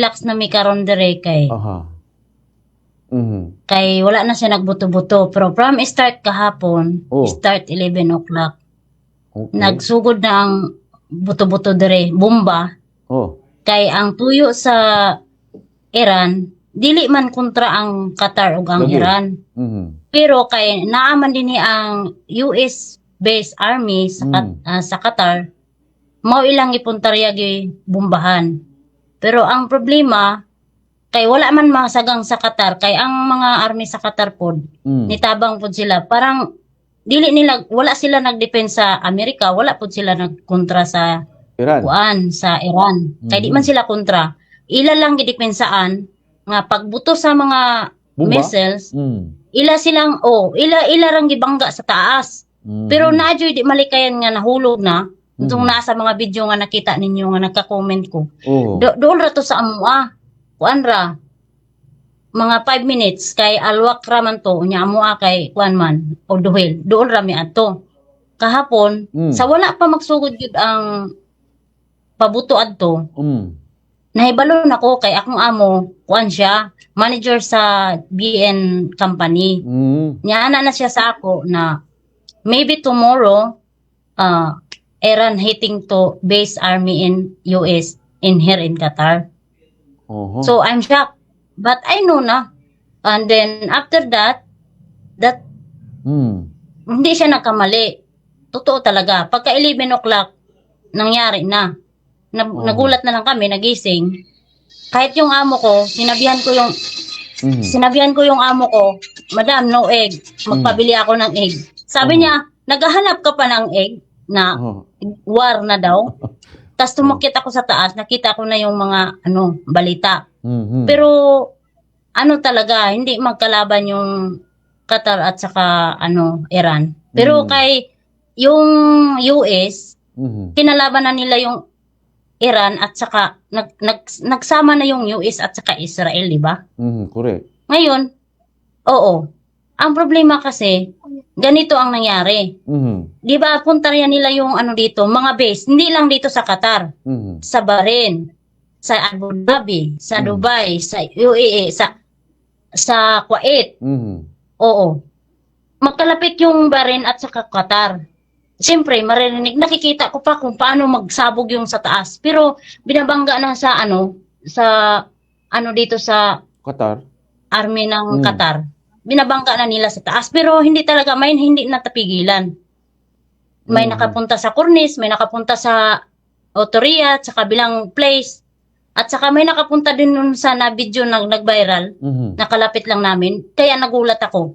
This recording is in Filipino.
relax na mi karon dire kay Aha. kay wala na siya nagbuto-buto. Pero from start kahapon, Oh. start 11 o'clock, Okay. nagsugod na ang buto-buto dire, bomba. Oh. Kay ang tuyo sa Iran, dili man kontra ang Qatar ug ang Lagi. Iran. Mhm. Pero kay naaman din ni ang US based army sa Qatar, mao ilang ipuntarya gi bombahan. Pero ang problema kay wala man masagang sa Qatar, kay ang mga army sa Qatar pod nitabang pod sila, parang dili nila, wala sila nagdepensa sa Amerika, wala pod sila nagkontra sa Iran. sa Iran. Kay di man sila kontra, ila lang gidepensaan nga pagbuto sa mga Bomba? missiles, Mm. ila silang ila rang gibangga sa taas. Pero naadyoy di malikayan nga nahulog na. Itong nasa mga video nga nakita ninyo nga nagka-comment ko. Oh. Doon ra to sa amua. Kuan ra. Mga 5 minutes kay alwak ra man to nya amua kay kuan man o duhel. Doon ra mi adto. Kahapon sa wala pa magsugod gyud ang pabuto adto. Nahibalo nako kay akong amo, kuan siya, manager sa BN company. Nya na siya sa ako na maybe tomorrow Iran hitting to base army in US in here in Qatar. So I'm shocked. But I know na. And then after that hindi siya nagkamali. Totoo talaga. Pagka 11 o'clock, nangyari na. Nagulat na lang kami, nagising. Kahit yung amo ko, sinabihan ko yung amo ko, Madam, no egg. Magpabili ako ng egg. Sabi niya, naghahanap ka pa ng egg na war na daw. Tapos tumakit ako sa taas, nakita ko na yung mga balita. Pero talaga, hindi magkalaban yung Qatar at saka Iran. Pero kay yung US, kinalaban na nila yung Iran at saka nagsama na yung US at saka Israel, di ba? Correct. Ngayon, oo. Ang problema kasi, ganito ang nangyari. Di ba, puntarya nila yung dito, mga base, hindi lang dito sa Qatar, sa Bahrain, sa Abu Dhabi, sa Dubai, sa UAE, sa Kuwait. Oo. Magkalapit yung Bahrain at saka Qatar. Siyempre, nakikita ko pa kung paano magsabog yung sa taas. Pero binabangga na sa dito sa Qatar. army ng Qatar. Binabangga na nila sa taas. Pero hindi talaga, hindi natapigilan. May nakapunta sa Cornice, may nakapunta sa Autoria, sa kabilang place. At saka may nakapunta din nun sa na video nag-viral. Nakalapit lang namin. Kaya nagulat ako.